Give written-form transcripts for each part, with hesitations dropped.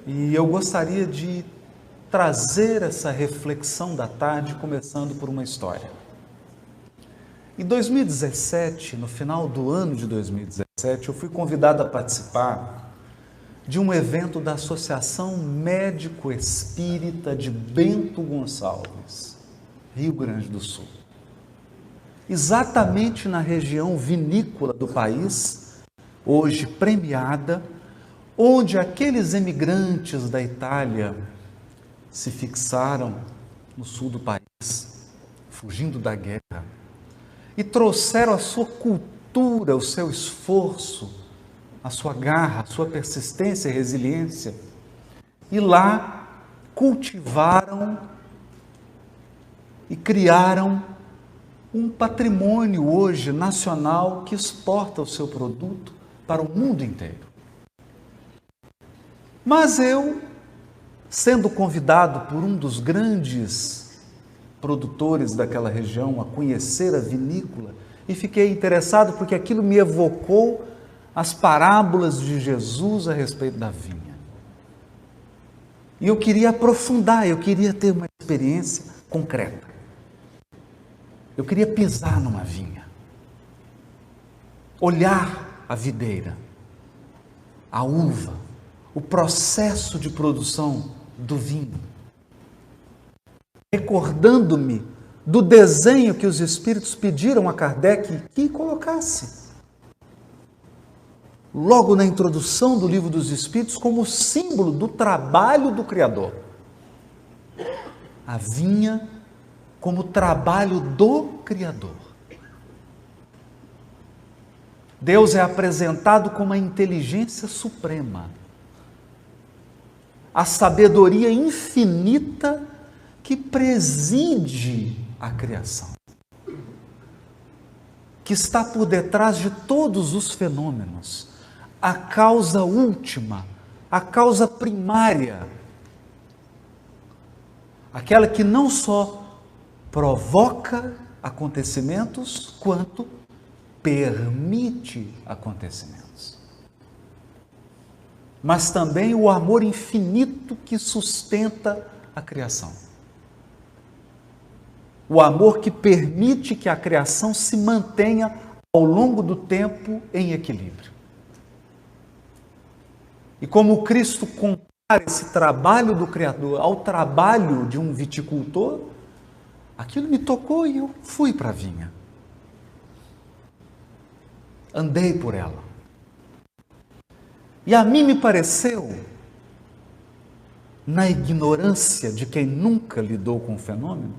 E eu gostaria de trazer essa reflexão da tarde, começando por uma história. Em 2017, no final do ano de 2017, eu fui convidado a participar de um evento da Associação Médico Espírita de Bento Gonçalves, Rio Grande do Sul. Exatamente na região vinícola do país, hoje premiada, onde aqueles emigrantes da Itália se fixaram no sul do país, fugindo da guerra, e trouxeram a sua cultura, o seu esforço, a sua garra, a sua persistência e resiliência, e lá cultivaram e criaram um patrimônio hoje nacional que exporta o seu produto para o mundo inteiro. Mas eu, sendo convidado por um dos grandes produtores daquela região a conhecer a vinícola, e fiquei interessado porque aquilo me evocou as parábolas de Jesus a respeito da vinha. E eu queria aprofundar, eu queria ter uma experiência concreta. Eu queria pisar numa vinha, olhar a videira, a uva, o processo de produção do vinho, recordando-me do desenho que os espíritos pediram a Kardec que colocasse, logo na introdução do Livro dos Espíritos, como símbolo do trabalho do Criador. A vinha como trabalho do Criador. Deus é apresentado como a inteligência suprema, a sabedoria infinita que preside a criação, que está por detrás de todos os fenômenos, a causa última, a causa primária, aquela que não só provoca acontecimentos, quanto permite acontecimentos. Mas também o amor infinito que sustenta a criação. O amor que permite que a criação se mantenha ao longo do tempo em equilíbrio. E como Cristo compara esse trabalho do Criador ao trabalho de um viticultor, aquilo me tocou e eu fui para a vinha. Andei por ela. E a mim me pareceu, na ignorância de quem nunca lidou com o fenômeno,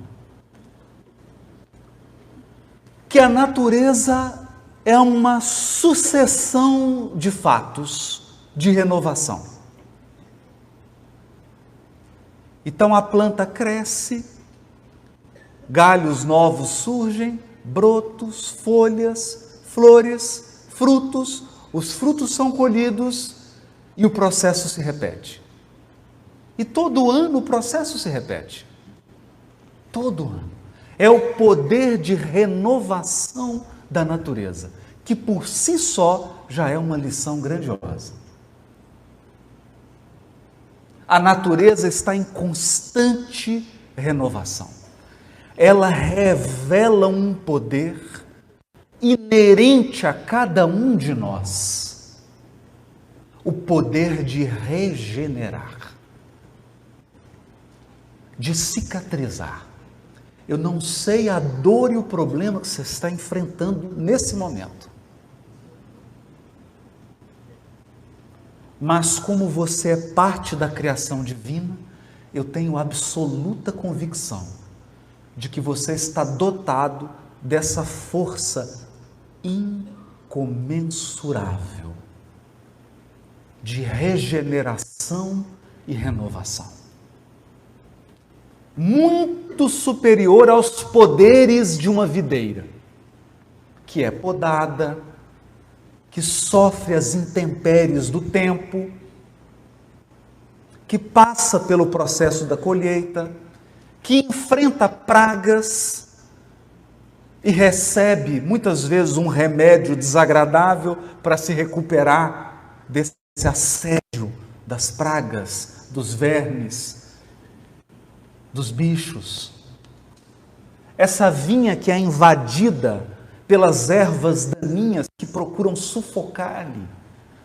que a natureza é uma sucessão de fatos de renovação. Então a planta cresce, galhos novos surgem, brotos, folhas, flores, frutos, os frutos são colhidos e o processo se repete. E todo ano o processo se repete. Todo ano. É o poder de renovação da natureza, que por si só já é uma lição grandiosa. A natureza está em constante renovação. Ela revela um poder inerente a cada um de nós, o poder de regenerar, de cicatrizar. Eu não sei a dor e o problema que você está enfrentando nesse momento, mas como você é parte da criação divina, eu tenho absoluta convicção de que você está dotado dessa força incomensurável de regeneração e renovação, muito superior aos poderes de uma videira, que é podada, que sofre as intempéries do tempo, que passa pelo processo da colheita, que enfrenta pragas e recebe muitas vezes um remédio desagradável para se recuperar desse assédio das pragas, dos vermes, dos bichos. Essa vinha que é invadida pelas ervas daninhas que procuram sufocar-lhe,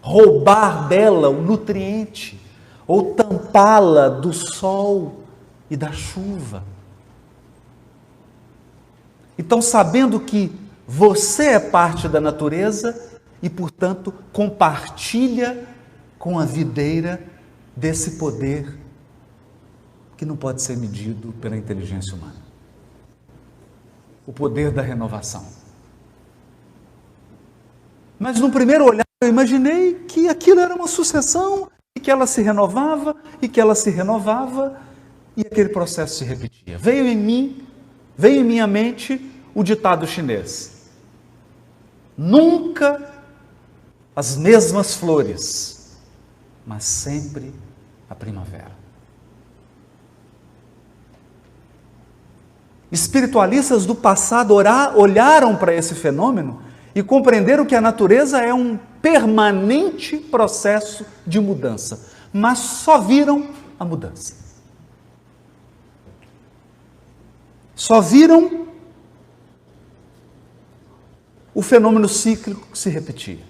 roubar dela o nutriente, ou tampá-la do sol e da chuva. Então, sabendo que você é parte da natureza e, portanto, compartilha com a videira desse poder que não pode ser medido pela inteligência humana. O poder da renovação. Mas no primeiro olhar eu imaginei que aquilo era uma sucessão e que ela se renovava e que ela se renovava e aquele processo se repetia. Veio em minha mente o ditado chinês: nunca as mesmas flores, mas sempre a primavera. Espiritualistas do passado olharam para esse fenômeno e compreenderam que a natureza é um permanente processo de mudança, mas só viram a mudança. Só viram o fenômeno cíclico que se repetia.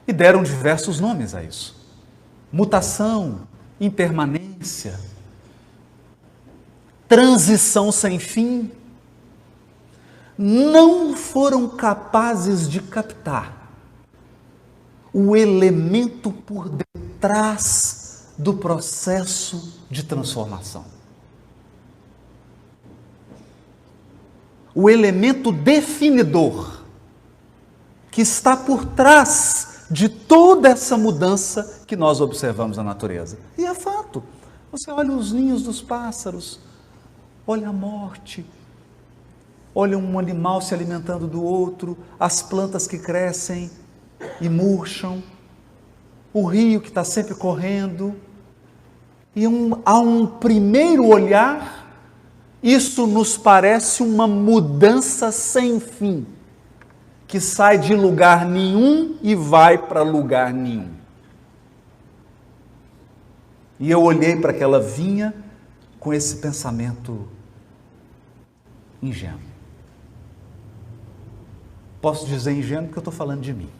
E deram diversos nomes a isso: mutação, impermanência, transição sem fim. Não foram capazes de captar o elemento por detrás do processo de transformação. O elemento definidor que está por trás de toda essa mudança que nós observamos na natureza. E é fato. Você olha os ninhos dos pássaros, olha a morte, olha um animal se alimentando do outro, as plantas que crescem e murcham, o rio que está sempre correndo. E a um primeiro olhar, isso nos parece uma mudança sem fim, que sai de lugar nenhum e vai para lugar nenhum. E eu olhei para aquela vinha com esse pensamento ingênuo. Posso dizer ingênuo porque eu estou falando de mim.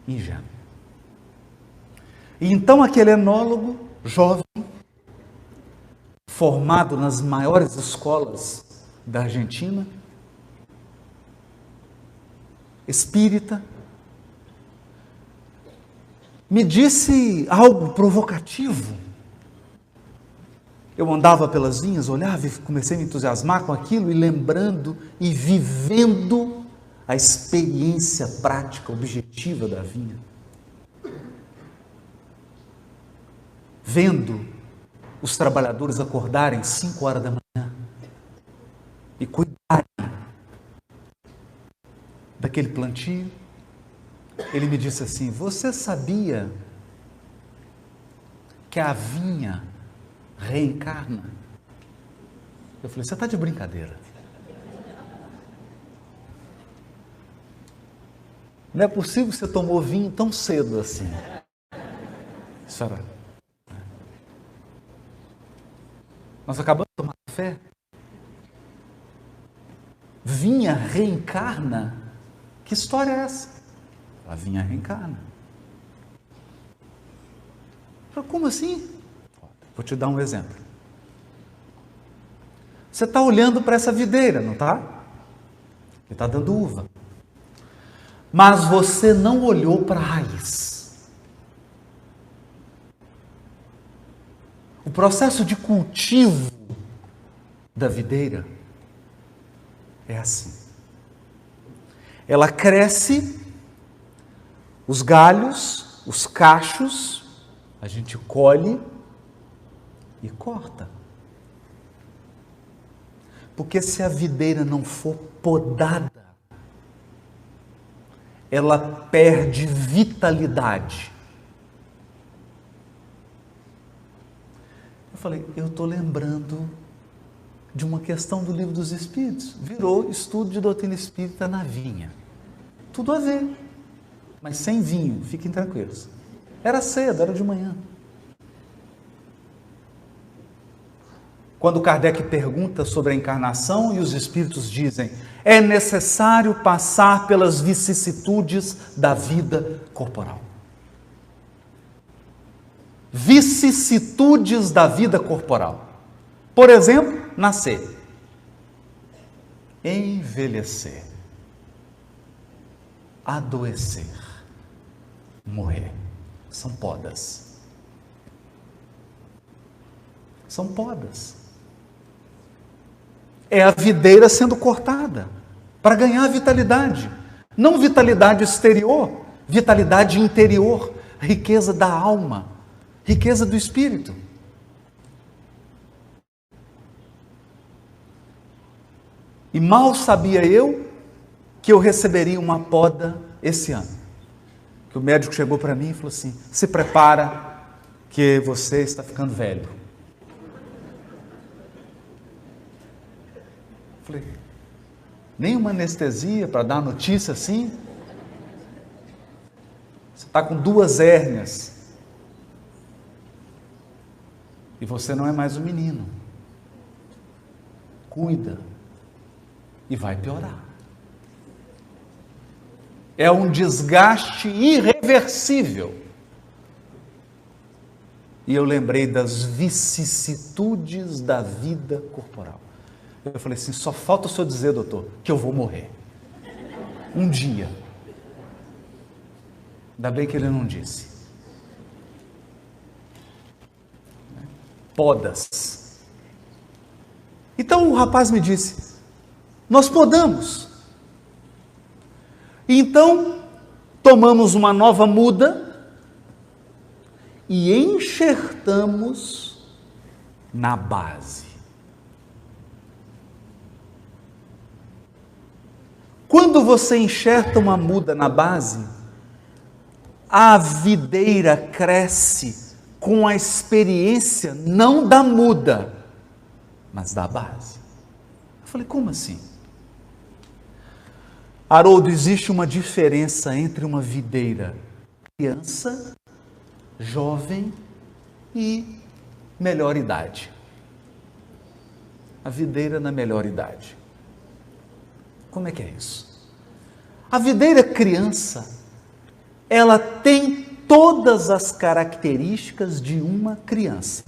Ingênuo. E então aquele enólogo jovem, formado nas maiores escolas da Argentina, espírita, me disse algo provocativo. Eu andava pelas vinhas, olhava e comecei a me entusiasmar com aquilo e lembrando e vivendo a experiência prática, objetiva da vinha. Vendo os trabalhadores acordarem 5 horas da manhã e cuidarem daquele plantio. Ele me disse assim: você sabia que a vinha reencarna? Eu falei: você está de brincadeira. Não é possível que você tomou vinho tão cedo assim. Senhora, nós acabamos de tomar café. Vinha reencarna? Que história é essa? A vinha reencarna. Eu falei: como assim? Vou te dar um exemplo. Você está olhando para essa videira, não está? Que está dando uva. Mas você não olhou para a raiz. O processo de cultivo da videira é assim. Ela cresce, os galhos, os cachos, a gente colhe e corta. Porque se a videira não for podada, ela perde vitalidade. Eu falei: eu estou lembrando de uma questão do Livro dos Espíritos. Virou estudo de doutrina espírita na vinha. Tudo a ver. mas sem vinho, fiquem tranquilos. Era cedo, era de manhã. Quando Kardec pergunta sobre a encarnação e os espíritos dizem: é necessário passar pelas vicissitudes da vida corporal. Vicissitudes da vida corporal. Por exemplo, nascer, envelhecer, adoecer, morrer. São podas. São podas. É a videira sendo cortada para ganhar vitalidade. Não vitalidade exterior, vitalidade interior, riqueza da alma, riqueza do espírito. E mal sabia eu que eu receberia uma poda esse ano. Que o médico chegou para mim e falou assim: se prepara que você está ficando velho. Falei, nenhuma anestesia para dar notícia assim? Você está com 2 hérnias. E você não é mais um menino. Cuida. E vai piorar. É um desgaste irreversível. E eu lembrei das vicissitudes da vida corporal. Eu falei assim: só falta o senhor dizer, doutor, que eu vou morrer. Um dia. Ainda bem que ele não disse. Podas. Então o rapaz me disse: nós podamos. Então tomamos uma nova muda e enxertamos na base. Quando você enxerta uma muda na base, a videira cresce com a experiência não da muda, mas da base. Eu falei, como assim? Haroldo, existe uma diferença entre uma videira criança, jovem e melhor idade. A videira na melhor idade. Como é que é isso? A videira criança, ela tem todas as características de uma criança.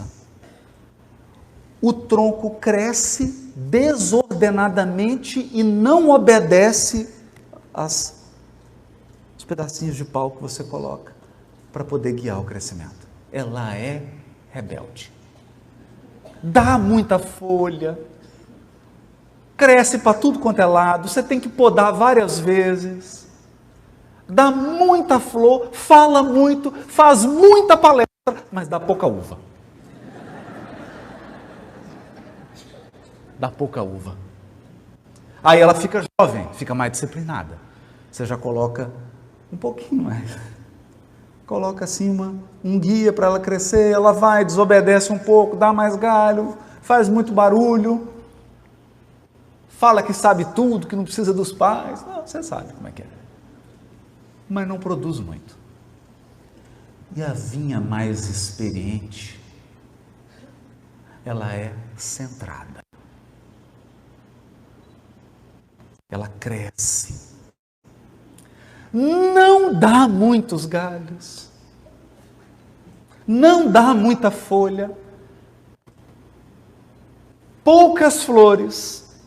O tronco cresce desordenadamente e não obedece os pedacinhos de pau que você coloca para poder guiar o crescimento. Ela é rebelde. Dá muita folha, cresce para tudo quanto é lado, você tem que podar várias vezes, dá muita flor, fala muito, faz muita palestra, mas dá pouca uva. Dá pouca uva. Aí ela fica jovem, fica mais disciplinada. Você já coloca um pouquinho mais. Coloca assim um guia para ela crescer, ela vai, desobedece um pouco, dá mais galho, faz muito barulho, fala que sabe tudo, que não precisa dos pais. Não, você sabe como é que é. Mas não produz muito. E a vinha mais experiente, ela é centrada. Ela cresce. Não dá muitos galhos. Não dá muita folha. Poucas flores,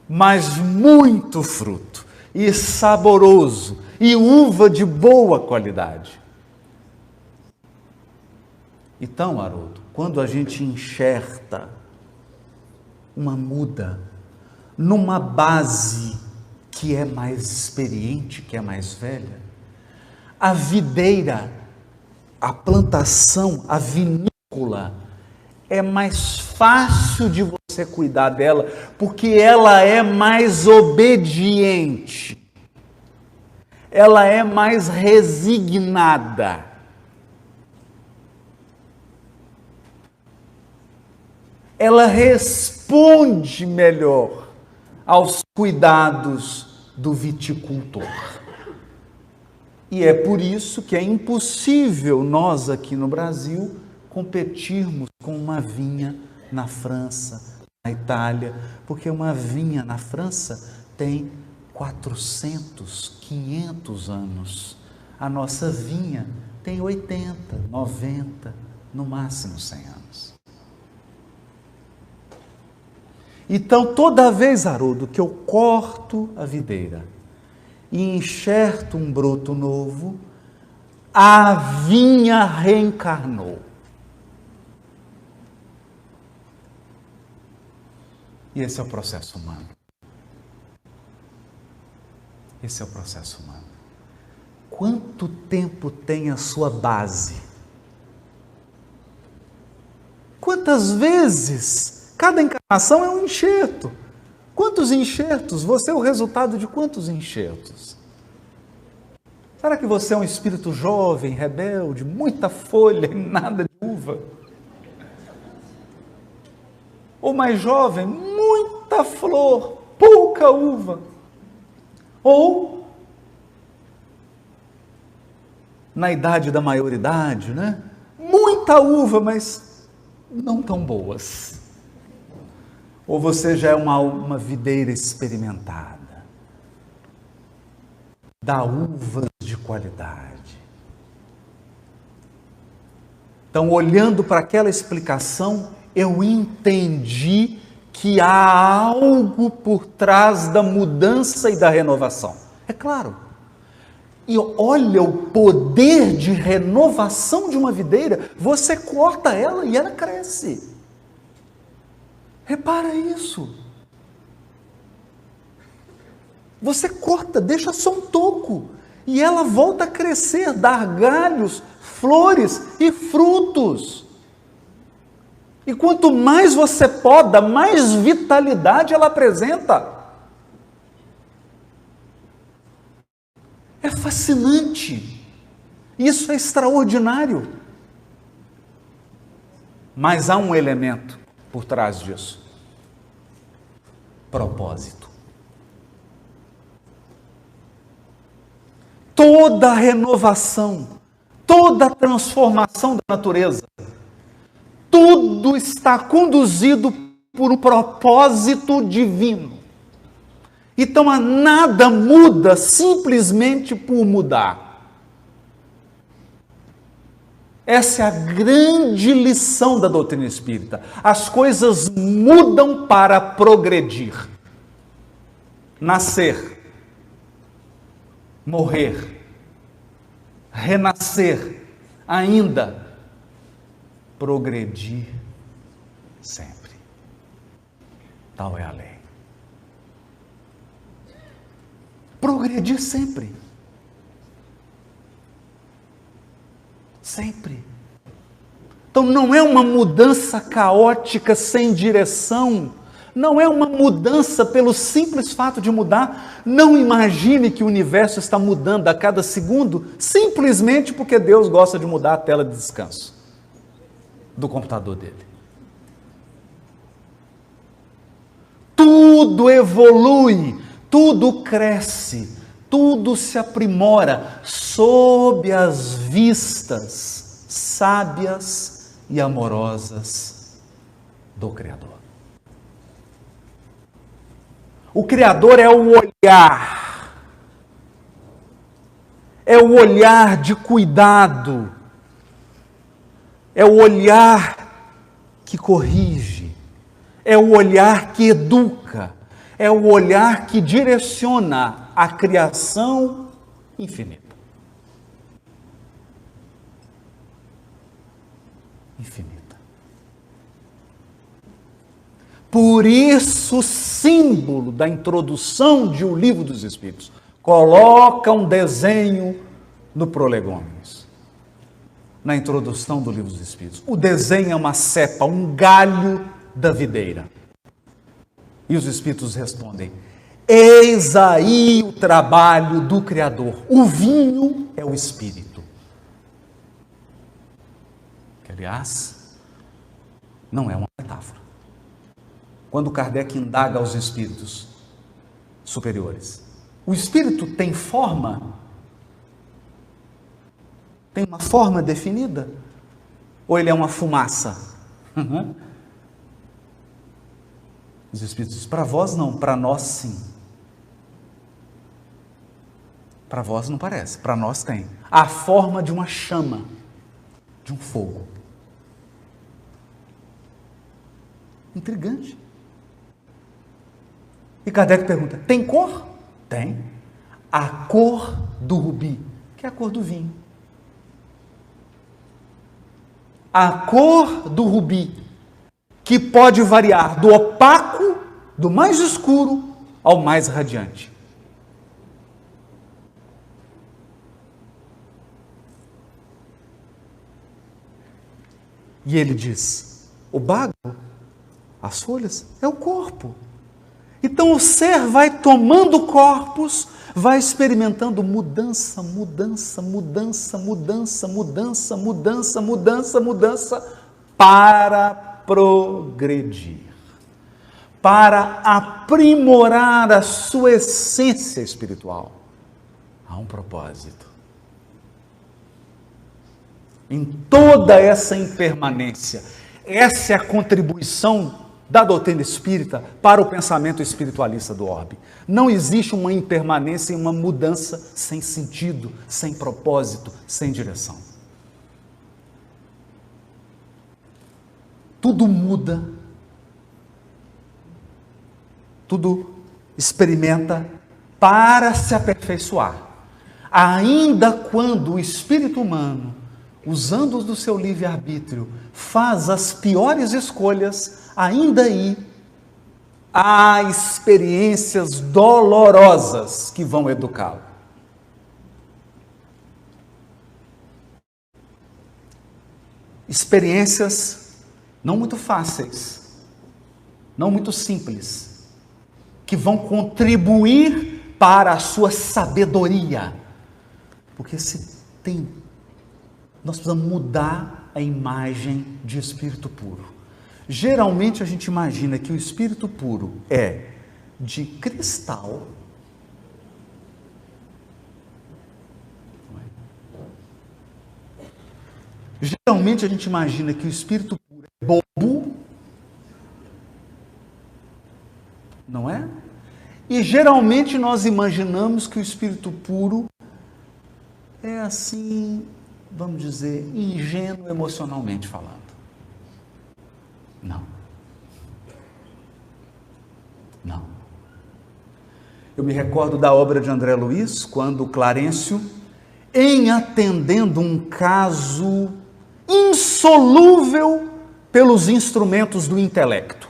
mas muito fruto. E saboroso. E uva de boa qualidade. Então, Haroldo, quando a gente enxerta uma muda numa base que é mais experiente, que é mais velha, a videira, a plantação, a vinícola, é mais fácil de você cuidar dela, porque ela é mais obediente, ela é mais resignada. Ela responde melhor aos cuidados do viticultor. E é por isso que é impossível nós aqui no Brasil competirmos com uma vinha na França, na Itália, porque uma vinha na França tem 400, 500 anos. A nossa vinha tem 80, 90, no máximo 100 anos. Então, toda vez, Haroldo, que eu corto a videira e enxerto um broto novo, a vinha reencarnou. E esse é o processo humano. Esse é o processo humano. Quanto tempo tem a sua base? Quantas vezes? Cada encarnação é um enxerto. Quantos enxertos? Você é o resultado de quantos enxertos? Será que você é um espírito jovem, rebelde, muita folha e nada de uva? Ou mais jovem, muita flor, pouca uva? Ou na idade da maioridade, né? Muita uva, mas não tão boas. Ou você já é uma videira experimentada, dá uvas de qualidade. Então, olhando para aquela explicação, eu entendi que há algo por trás da mudança e da renovação. É claro. E olha o poder de renovação de uma videira. Você corta ela e ela cresce. Repara isso. Você corta, deixa só um toco. E ela volta a crescer, dar galhos, flores e frutos. E quanto mais você poda, mais vitalidade ela apresenta. É fascinante. Isso é extraordinário. Mas há um elemento por trás disso. Propósito. Toda a renovação, toda a transformação da natureza, tudo está conduzido por um propósito divino. Então, nada muda simplesmente por mudar. Essa é a grande lição da doutrina espírita. As coisas mudam para progredir. Nascer, morrer, renascer, ainda progredir sempre. Tal é a lei. Progredir sempre. Sempre. Então não é uma mudança caótica sem direção, não é uma mudança pelo simples fato de mudar. Não imagine que o universo está mudando a cada segundo, simplesmente porque Deus gosta de mudar a tela de descanso do computador dele. Tudo evolui, tudo cresce, tudo se aprimora sob as vistas sábias e amorosas do Criador. O Criador é o olhar de cuidado, é o olhar que corrige, é o olhar que educa, é o olhar que direciona a criação infinita. Infinita. Por isso, o símbolo da introdução de O Livro dos Espíritos coloca um desenho no Prolegômenos, na introdução do Livro dos Espíritos. O desenho é uma cepa, um galho da videira. E os Espíritos respondem: eis aí o trabalho do Criador. O vinho é o Espírito. Que, aliás, não é uma metáfora. Quando Kardec indaga aos espíritos superiores, o espírito tem forma? Tem uma forma definida? Ou ele é uma fumaça? Os Espíritos dizem, para vós não, para nós sim. Para vós não parece, para nós tem. A forma de uma chama, de um fogo. Intrigante. E Kardec pergunta, tem cor? Tem. A cor do rubi, que é a cor do vinho. A cor do rubi, que pode variar do opaco, do mais escuro, ao mais radiante. E ele diz, o bago, as folhas, é o corpo. Então o ser vai tomando corpos, vai experimentando mudança, mudança, mudança, mudança, mudança, mudança, mudança, mudança, para progredir, para aprimorar a sua essência espiritual. Há um propósito. Em toda essa impermanência, essa é a contribuição da doutrina espírita para o pensamento espiritualista do orbe. Não existe uma impermanência e uma mudança sem sentido, sem propósito, sem direção. Tudo muda, tudo experimenta para se aperfeiçoar. Ainda quando o espírito humano, usando do seu livre-arbítrio, faz as piores escolhas, ainda aí há experiências dolorosas que vão educá-lo. Experiências não muito fáceis, não muito simples, que vão contribuir para a sua sabedoria. Porque nós precisamos mudar a imagem de espírito puro. Geralmente a gente imagina que o espírito puro é de cristal, geralmente a gente imagina que o espírito puro é bobo, não é? E geralmente nós imaginamos que o espírito puro é assim, vamos dizer, ingênuo emocionalmente falando. Não. Não. Eu me recordo da obra de André Luiz, quando Clarencio, em atendendo um caso insolúvel pelos instrumentos do intelecto.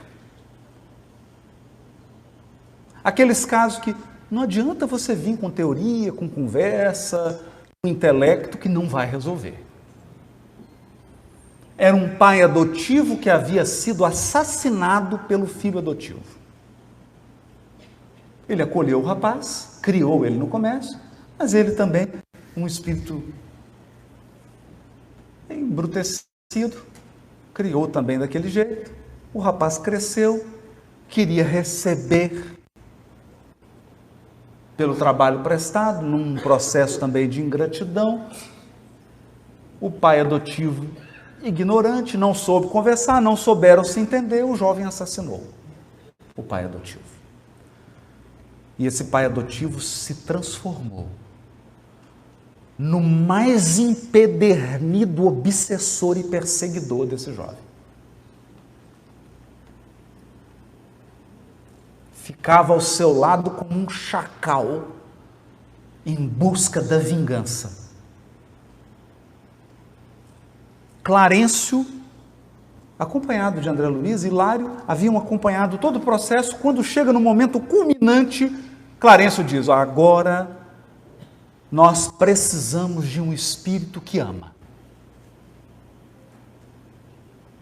Aqueles casos que não adianta você vir com teoria, com conversa, com intelecto que não vai resolver. Era um pai adotivo que havia sido assassinado pelo filho adotivo. Ele acolheu o rapaz, criou ele no comércio, mas ele também, um espírito embrutecido, criou também daquele jeito. O rapaz cresceu, queria receber pelo trabalho prestado, num processo também de ingratidão. O pai adotivo, ignorante, não soube conversar, não souberam se entender, o jovem assassinou o pai adotivo. E esse pai adotivo se transformou no mais empedernido obsessor e perseguidor desse jovem. Ficava ao seu lado como um chacal em busca da vingança. Clarencio, acompanhado de André Luiz, Hilário, haviam acompanhado todo o processo. Quando chega no momento culminante, Clarencio diz: agora nós precisamos de um espírito que ama.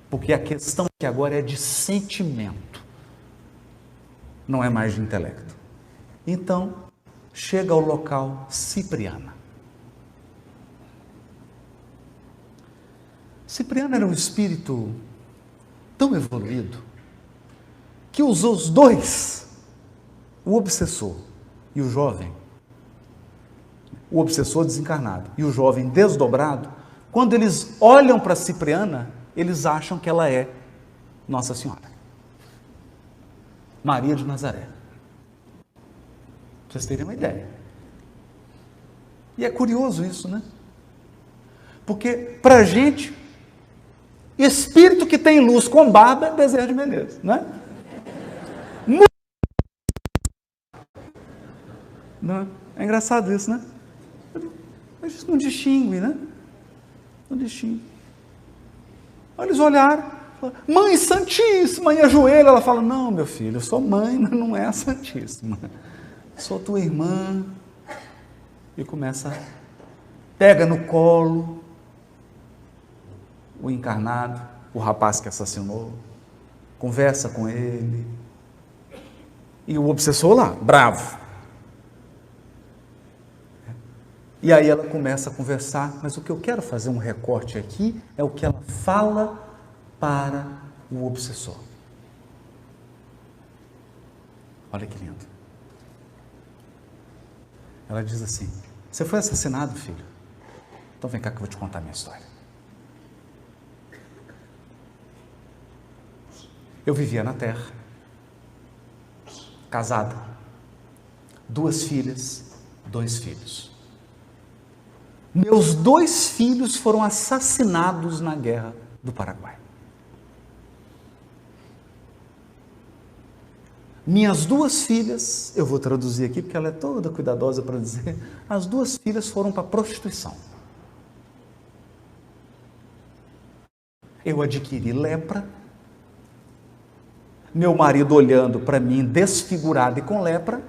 Porque a questão aqui agora é de sentimento, não é mais de intelecto. Então, chega ao local Cipriana. Cipriano era um espírito tão evoluído que usou os dois, o obsessor e o jovem, o obsessor desencarnado e o jovem desdobrado, quando eles olham para Cipriana, eles acham que ela é Nossa Senhora, Maria de Nazaré. Para vocês terem uma ideia. E é curioso isso, né? Porque, para a gente, espírito que tem luz com barba é Bezerra de Menezes, não é? Não, é engraçado isso, né? A gente não distingue, né? Não distingue. Eles olharam, falaram, Mãe Santíssima, e ajoelha. Ela fala, não, meu filho, eu sou mãe, mas não é a Santíssima. Sou tua irmã. E começa, pega no colo o encarnado, o rapaz que assassinou, conversa com ele. E o obsessor lá, bravo. E aí ela começa a conversar, mas o que eu quero fazer um recorte aqui é o que ela fala para o obsessor. Olha que lindo. Ela diz assim, você foi assassinado, filho? Então vem cá que eu vou te contar a minha história. Eu vivia na Terra, casada, 2 filhas, 2 filhos. Meus 2 filhos foram assassinados na Guerra do Paraguai. Minhas 2 filhas, eu vou traduzir aqui porque ela é toda cuidadosa para dizer, as 2 filhas foram para a prostituição. Eu adquiri lepra, meu marido olhando para mim desfigurado e com lepra,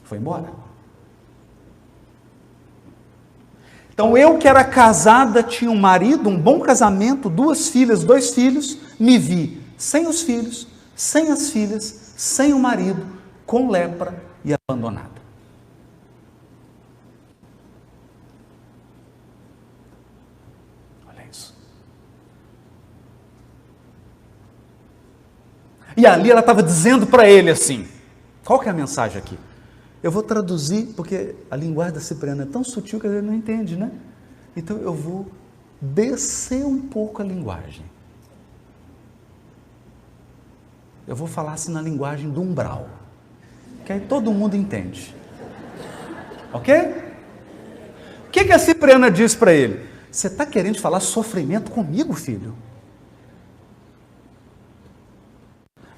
foi embora. Então eu que era casada, tinha um marido, um bom casamento, 2 filhas, 2 filhos, me vi sem os filhos, sem as filhas, sem o marido, com lepra e abandonada. Olha isso. E ali ela estava dizendo para ele assim, qual que é a mensagem aqui? Eu vou traduzir, porque a linguagem da Cipriana é tão sutil que ele não entende, né? Então eu vou descer um pouco a linguagem. Eu vou falar assim na linguagem do umbral, que aí todo mundo entende. Ok? O que a Cipriana diz para ele? Você está querendo falar sofrimento comigo, filho?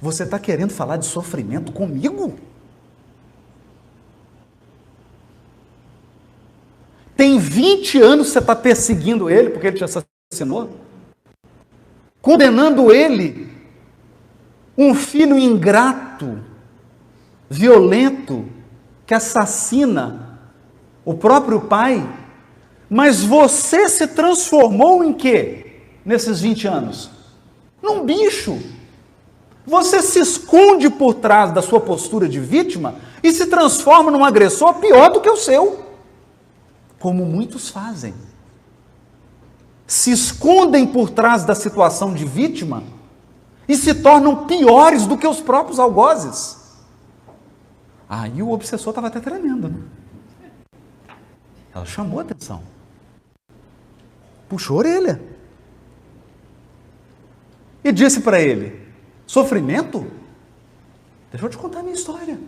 Você está querendo falar de sofrimento comigo? Tem 20 anos que você está perseguindo ele, porque ele te assassinou? Condenando ele, um filho ingrato, violento, que assassina o próprio pai, mas você se transformou em quê? Nesses 20 anos? Num bicho. Você se esconde por trás da sua postura de vítima e se transforma num agressor pior do que o seu. Como muitos fazem. Se escondem por trás da situação de vítima e se tornam piores do que os próprios algozes. Aí o obsessor estava até tremendo, né? Ela chamou a atenção. Puxou a orelha. E disse para ele, sofrimento? Deixa eu te contar a minha história.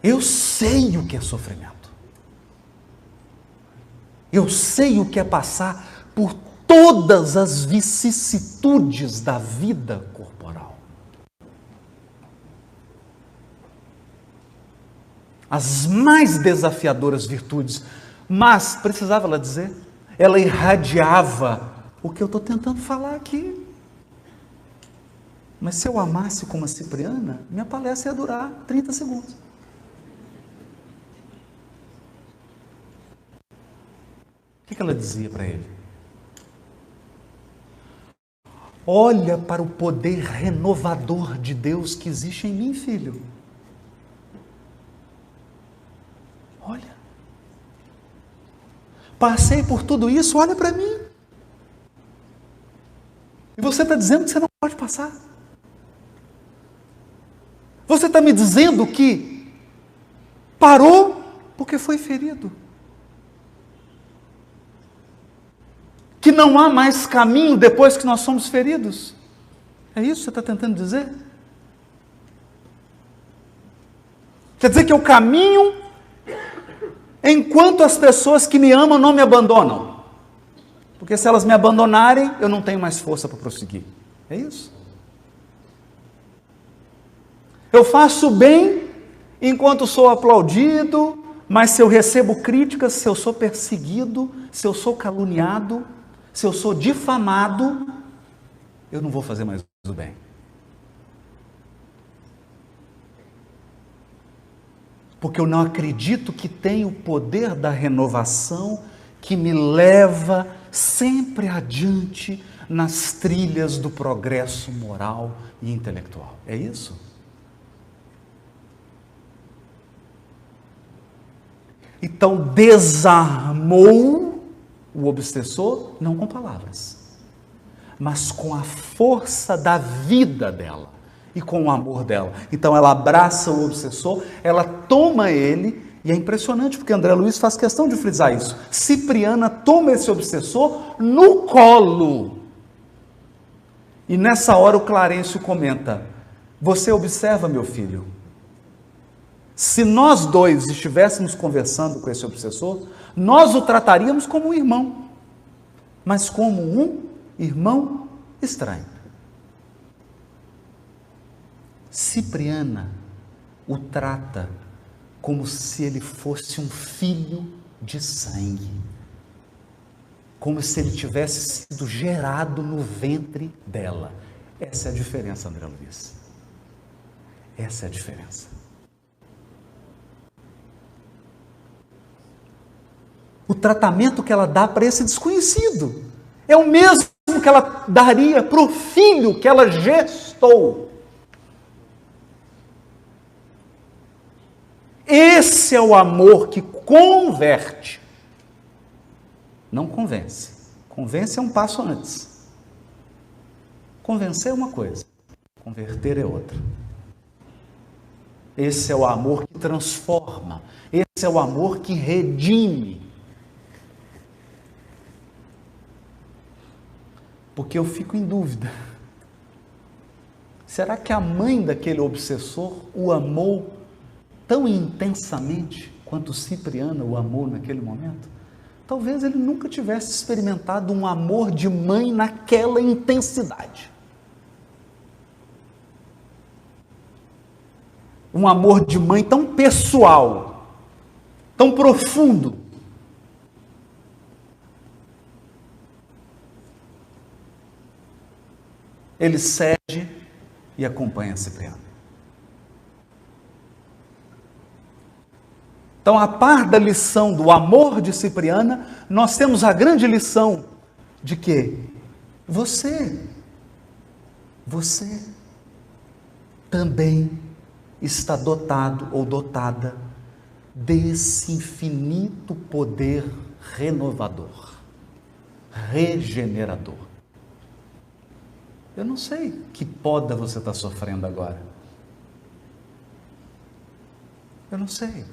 Eu sei o que é sofrimento. Eu sei o que é passar por todas as vicissitudes da vida corporal. As mais desafiadoras virtudes. Mas, precisava ela dizer, ela irradiava o que eu estou tentando falar aqui. Mas se eu amasse como a Cipriana, minha palestra ia durar 30 segundos. O que ela dizia para ele? Olha para o poder renovador de Deus que existe em mim, filho. Olha. Passei por tudo isso, olha para mim. E você está dizendo que você não pode passar. Você está me dizendo que parou porque foi ferido? Que não há mais caminho depois que nós somos feridos? É isso que você está tentando dizer? Quer dizer que eu caminho enquanto as pessoas que me amam não me abandonam? Porque se elas me abandonarem, eu não tenho mais força para prosseguir. É isso? Eu faço bem enquanto sou aplaudido, mas se eu recebo críticas, se eu sou perseguido, se eu sou caluniado, se eu sou difamado, eu não vou fazer mais o bem. Porque eu não acredito que tem o poder da renovação que me leva sempre adiante nas trilhas do progresso moral e intelectual. É isso? Então, desarmou o obsessor, não com palavras, mas com a força da vida dela e com o amor dela. Então, ela abraça o obsessor, ela toma ele, e é impressionante, porque André Luiz faz questão de frisar isso. Cipriana toma esse obsessor no colo. E nessa hora o Clarencio comenta: você observa, meu filho, se nós dois estivéssemos conversando com esse obsessor, nós o trataríamos como um irmão, mas como um irmão estranho. Cipriana o trata como se ele fosse um filho de sangue, como se ele tivesse sido gerado no ventre dela. Essa é a diferença, André Luiz. Essa é a diferença. O tratamento que ela dá para esse desconhecido é o mesmo que ela daria para o filho que ela gestou. Esse é o amor que converte, não convence. Convence é um passo antes. Convencer é uma coisa, converter é outra. Esse é o amor que transforma, esse é o amor que redime. Porque eu fico em dúvida. Será que a mãe daquele obsessor o amou tão intensamente quanto Cipriana o amou naquele momento? Talvez ele nunca tivesse experimentado um amor de mãe naquela intensidade. Um amor de mãe tão pessoal, tão profundo. Ele cede e acompanha Cipriano. Então, a par da lição do amor de Cipriana, nós temos a grande lição de que você também está dotado ou dotada desse infinito poder renovador, regenerador. Eu não sei que poda você está sofrendo agora. Eu não sei.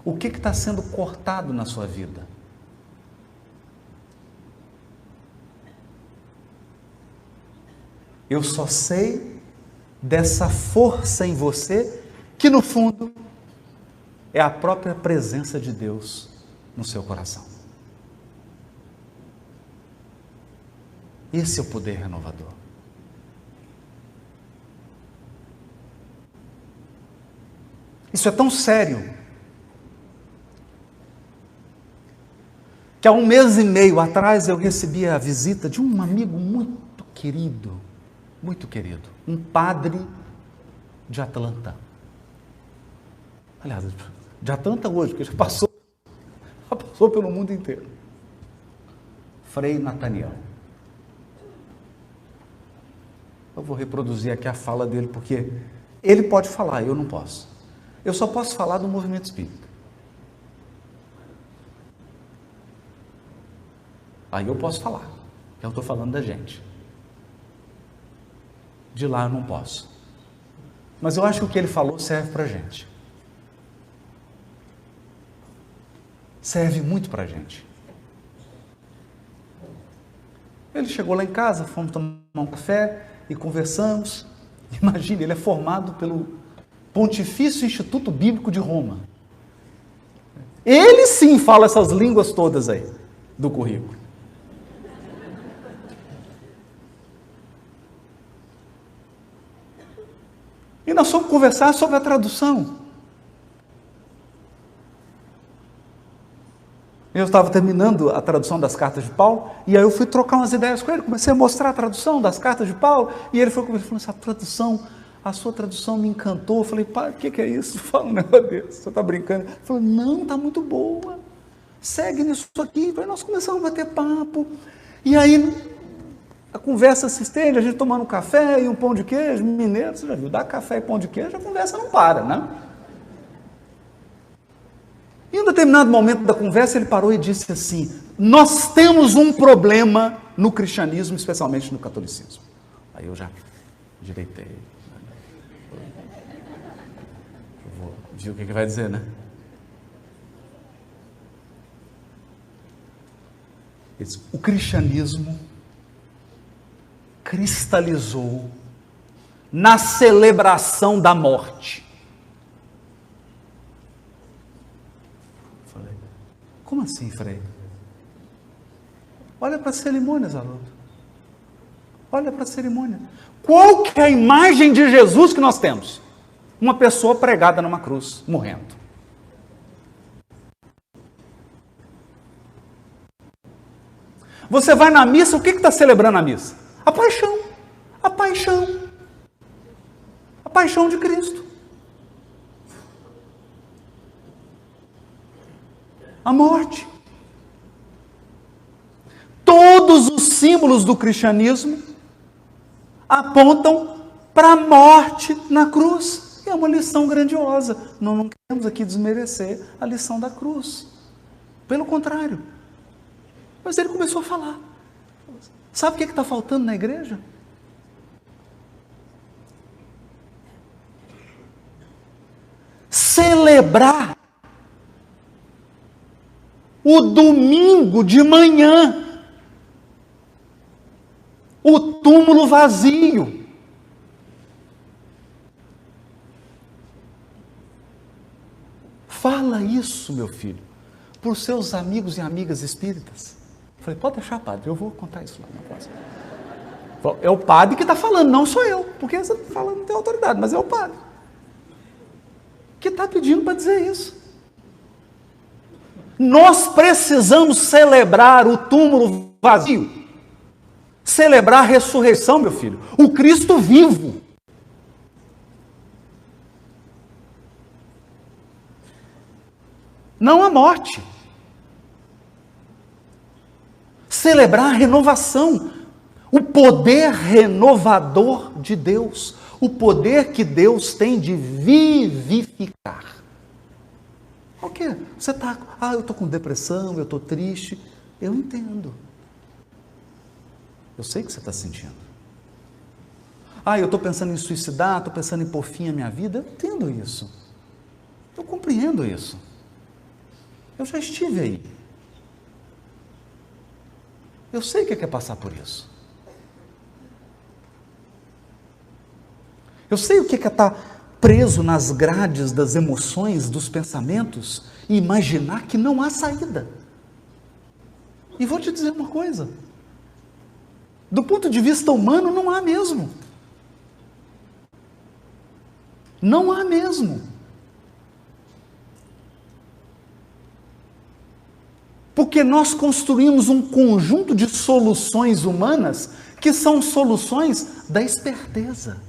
O que está sendo cortado na sua vida? Eu só sei dessa força em você, que no fundo é a própria presença de Deus no seu coração. Esse é o poder renovador. Isso é tão sério que há 1 mês e meio atrás eu recebi a visita de um amigo muito querido, um padre de Atlanta. Aliás, de Atlanta hoje, porque já passou pelo mundo inteiro. Frei Nathaniel. Eu vou reproduzir aqui a fala dele, porque ele pode falar, eu não posso. Eu só posso falar do movimento espírita. Aí eu posso falar, eu estou falando da gente. De lá eu não posso. Mas eu acho que o que ele falou serve para a gente. Serve muito para a gente. Ele chegou lá em casa, fomos tomar um café e conversamos. Imagine, ele é formado pelo Pontifício Instituto Bíblico de Roma. Ele sim fala essas línguas todas aí, do currículo. E nós fomos conversar sobre a tradução. Eu estava terminando a tradução das cartas de Paulo, e aí eu fui trocar umas ideias com ele, comecei a mostrar a tradução das cartas de Paulo, e ele foi comigo, falou, a sua tradução me encantou. Eu falei, pai, o que é isso? Fala um negócio desse, você está brincando? Ele falou, não, está muito boa, segue nisso aqui. Aí nós começamos a bater papo, e aí a conversa se estende, a gente tomando um café e um pão de queijo, mineiro, você já viu, dá café e pão de queijo, a conversa não para, né? Em um determinado momento da conversa, ele parou e disse assim, nós temos um problema no cristianismo, especialmente no catolicismo. Aí eu já direitei. Eu vou ver o que vai dizer, né? Ele disse, o cristianismo cristalizou na celebração da morte. Falei, como assim, Frei? Olha para as cerimônias, Haroldo. Olha para a cerimônia. Qual que é a imagem de Jesus que nós temos? Uma pessoa pregada numa cruz, morrendo. Você vai na missa, o que está celebrando a missa? A paixão. A paixão. A paixão de Cristo. A morte. Todos os símbolos do cristianismo apontam para a morte na cruz. E é uma lição grandiosa. Nós não queremos aqui desmerecer a lição da cruz. Pelo contrário. Mas ele começou a falar. Sabe o que está faltando na igreja? Celebrar o domingo de manhã, o túmulo vazio. Fala isso, meu filho, para os seus amigos e amigas espíritas. Eu falei, pode deixar, padre, eu vou contar isso lá na próxima. É o padre que está falando, não sou eu, porque você fala, não tem autoridade, mas é o padre que está pedindo para dizer isso. Nós precisamos celebrar o túmulo vazio, celebrar a ressurreição, meu filho, o Cristo vivo. Não a morte. Celebrar a renovação, o poder renovador de Deus, o poder que Deus tem de vivificar. O quê? Você está, eu estou com depressão, eu estou triste. Eu entendo. Eu sei o que você está sentindo. Eu estou pensando em suicidar, estou pensando em pôr fim à minha vida. Eu entendo isso. Eu compreendo isso. Eu já estive aí. Eu sei o que é passar por isso. Eu sei o que é estar preso nas grades das emoções, dos pensamentos e imaginar que não há saída. E vou te dizer uma coisa. Do ponto de vista humano, não há mesmo. Não há mesmo. Porque nós construímos um conjunto de soluções humanas que são soluções da esperteza.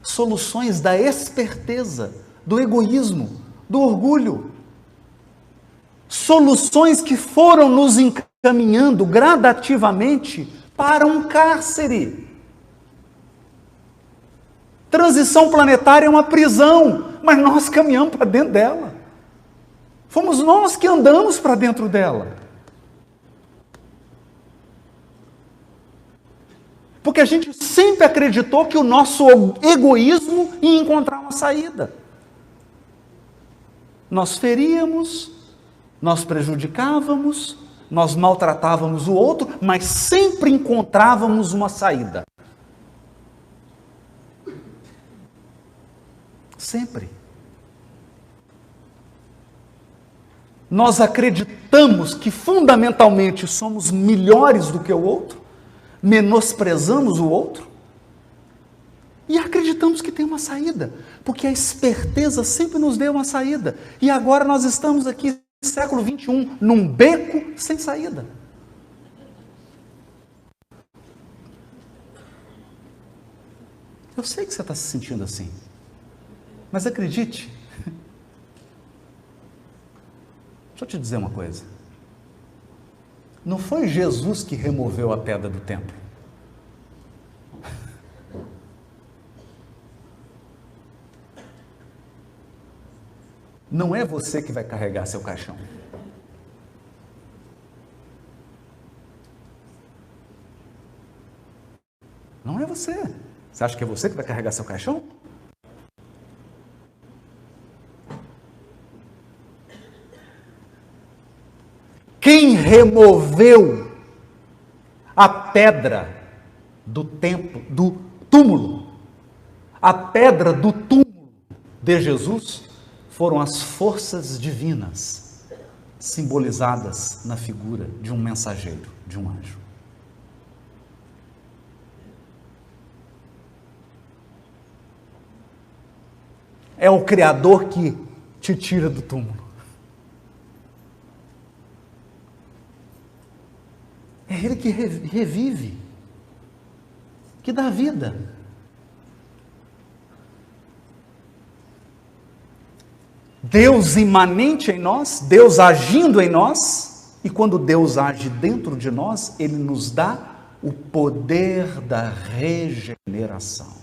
Soluções da esperteza, do egoísmo, do orgulho. Soluções que foram nos encaminhando gradativamente para um cárcere. Transição planetária é uma prisão, mas nós caminhamos para dentro dela. Fomos nós que andamos para dentro dela. Porque a gente sempre acreditou que o nosso egoísmo ia encontrar uma saída. Nós feríamos, nós prejudicávamos, nós maltratávamos o outro, mas sempre encontrávamos uma saída. Sempre. Nós acreditamos que fundamentalmente somos melhores do que o outro, menosprezamos o outro e acreditamos que tem uma saída, porque a esperteza sempre nos deu uma saída. E agora nós estamos aqui, século 21, num beco sem saída. Eu sei que você está se sentindo assim, mas acredite, deixa eu te dizer uma coisa, não foi Jesus que removeu a pedra do templo. Não é você que vai carregar seu caixão. Não é você. Você acha que é você que vai carregar seu caixão? Quem removeu a pedra do templo, do túmulo, a pedra do túmulo de Jesus, foram as forças divinas, simbolizadas na figura de um mensageiro, de um anjo. É o Criador que te tira do túmulo. É Ele que revive, que dá vida. Deus imanente em nós, Deus agindo em nós, e quando Deus age dentro de nós, Ele nos dá o poder da regeneração.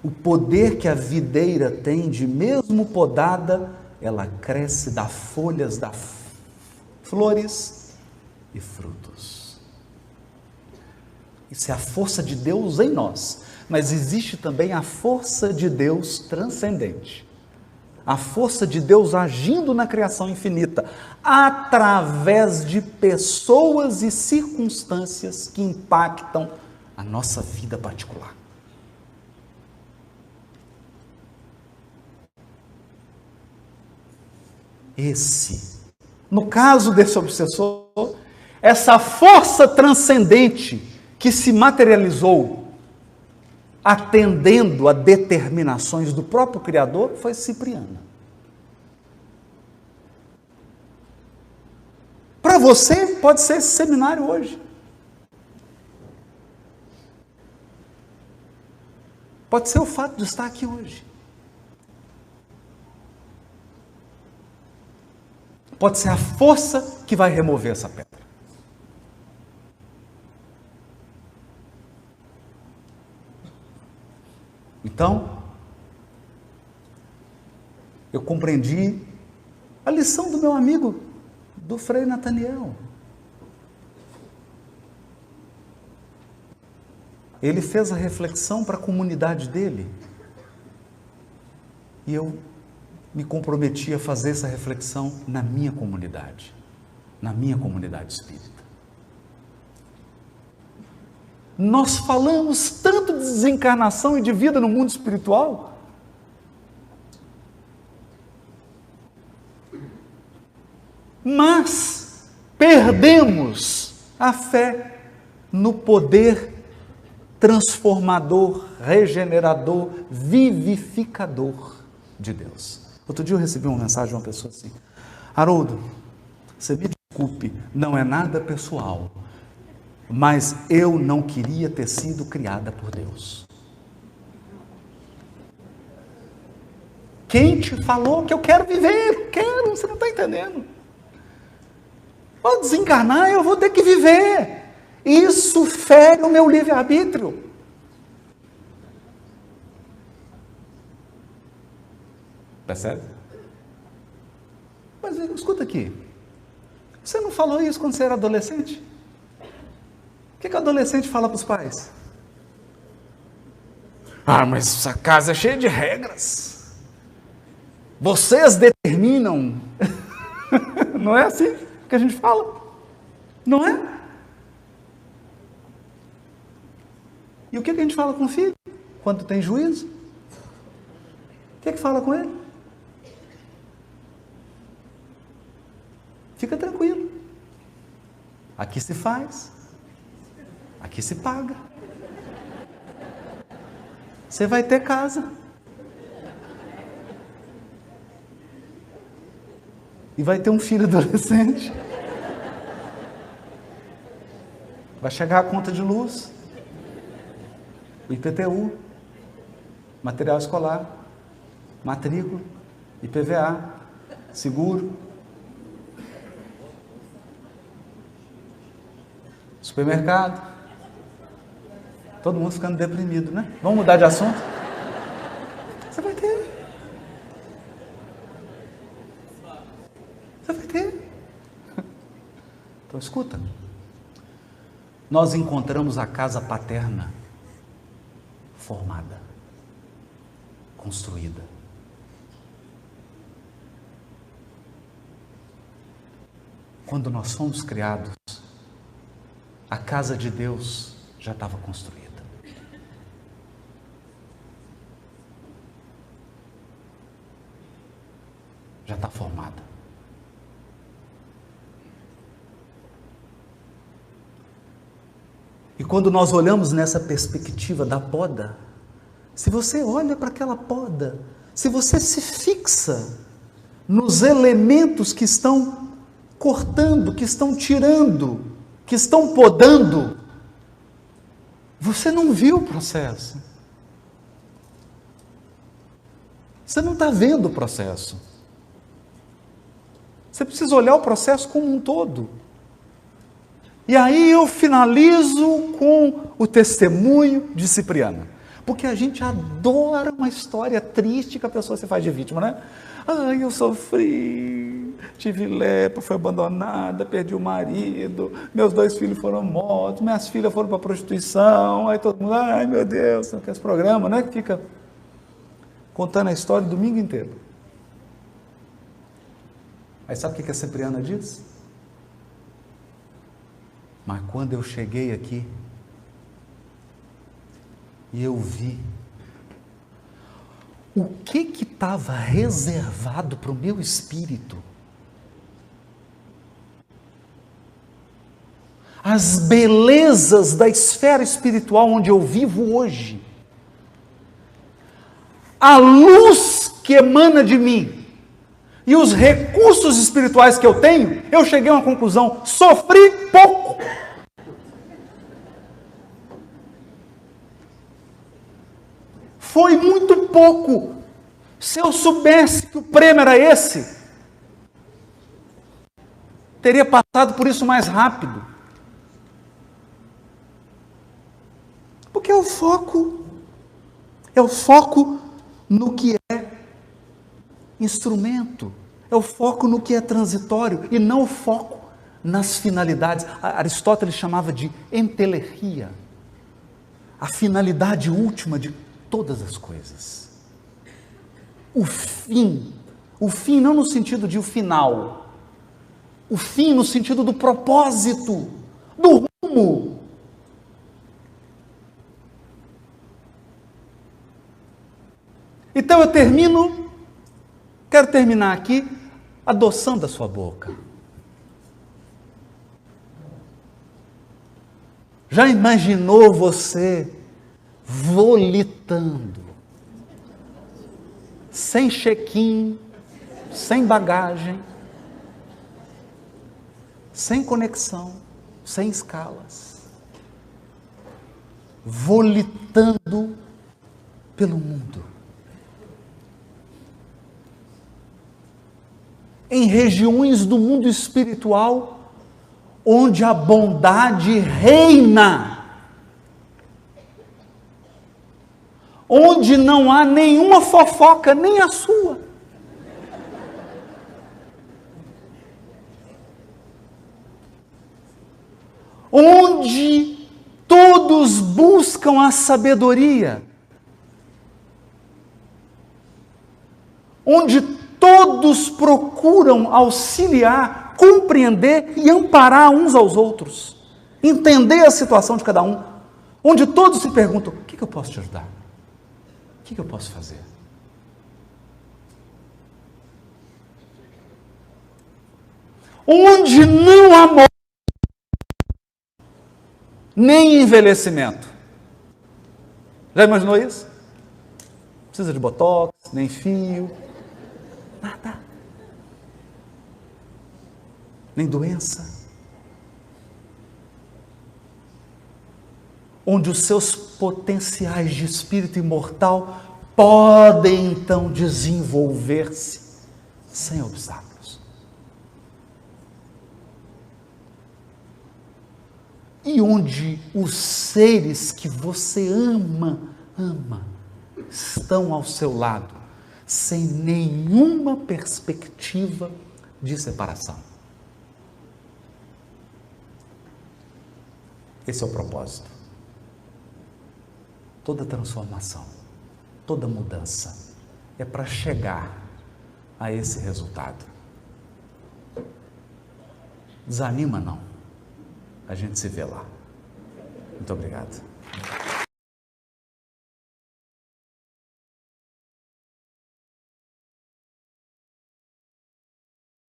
O poder que a videira tem de, mesmo podada, ela cresce, dá folhas, dá flores e frutos. Isso é a força de Deus em nós, mas existe também a força de Deus transcendente. A força de Deus agindo na criação infinita, através de pessoas e circunstâncias que impactam a nossa vida particular. No caso desse obsessor, essa força transcendente que se materializou atendendo a determinações do próprio Criador foi Cipriana. Para você, pode ser esse seminário hoje. Pode ser o fato de estar aqui hoje. Pode ser a força que vai remover essa pedra. Então, eu compreendi a lição do meu amigo, do Frei Nathaniel. Ele fez a reflexão para a comunidade dele. E eu me comprometi a fazer essa reflexão na minha comunidade espírita. Nós falamos tanto de desencarnação e de vida no mundo espiritual, mas perdemos a fé no poder transformador, regenerador, vivificador de Deus. Outro dia eu recebi uma mensagem de uma pessoa assim: Haroldo, você me desculpe, não é nada pessoal, mas eu não queria ter sido criada por Deus. Quem te falou que eu quero viver? Quero, você não está entendendo. Vou desencarnar, eu vou ter que viver. Isso fere o meu livre-arbítrio. Percebe? Mas escuta aqui, você não falou isso quando você era adolescente? O que o adolescente fala para os pais? Ah, mas essa casa é cheia de regras. Vocês determinam. Não é assim que a gente fala? Não é? E o que a gente fala com o filho quando tem juízo? O que fala com ele? Fica tranquilo. Aqui se faz. Aqui se paga. Você vai ter casa. E vai ter um filho adolescente. Vai chegar a conta de luz, o IPTU, material escolar, matrícula, IPVA, seguro, supermercado. Todo mundo ficando deprimido, né? Vamos mudar de assunto? Você vai ter. Você vai ter. Então escuta. Nós encontramos a casa paterna formada, construída. Quando nós fomos criados, a casa de Deus já estava construída. Já está formada. E quando nós olhamos nessa perspectiva da poda, se você olha para aquela poda, se você se fixa nos elementos que estão cortando, que estão tirando, que estão podando, você não viu o processo. Você não está vendo o processo. Você precisa olhar o processo como um todo. E aí eu finalizo com o testemunho de Cipriana. Porque a gente adora uma história triste que a pessoa se faz de vítima, né? Ai, eu sofri, tive lepra, fui abandonada, perdi o marido, meus 2 filhos foram mortos, minhas filhas foram para a prostituição, aí todo mundo, ai meu Deus, esse programa, né? Que fica contando a história o domingo inteiro. Aí sabe o que a Cipriana diz? Mas quando eu cheguei aqui, e eu vi o que estava reservado para o meu espírito, as belezas da esfera espiritual onde eu vivo hoje, a luz que emana de mim e os recursos espirituais que eu tenho, eu cheguei a uma conclusão: sofri pouco. Foi muito pouco. Se eu soubesse que o prêmio era esse, teria passado por isso mais rápido. Porque é o foco no que é instrumento, é o foco no que é transitório e não o foco nas finalidades. Aristóteles chamava de entelergia, a finalidade última de todas as coisas. O fim não no sentido de o final, o fim no sentido do propósito, do rumo. Então eu quero terminar aqui adoçando a sua boca. Já imaginou você volitando, sem check-in, sem bagagem, sem conexão, sem escalas, volitando pelo mundo, em regiões do mundo espiritual onde a bondade reina, onde não há nenhuma fofoca, nem a sua. Onde todos buscam a sabedoria, onde todos procuram auxiliar, compreender e amparar uns aos outros, entender a situação de cada um, onde todos se perguntam: o que eu posso te ajudar? O que eu posso fazer? Onde não há morte, nem envelhecimento. Já imaginou isso? Não precisa de botox, nem fio, nada. Nem doença. Onde os seus potenciais de espírito imortal podem então desenvolver-se sem obstáculos. E onde os seres que você ama, estão ao seu lado, sem nenhuma perspectiva de separação. Esse é o propósito. Toda transformação, toda mudança é para chegar a esse resultado. Desanima não. A gente se vê lá. Muito obrigado.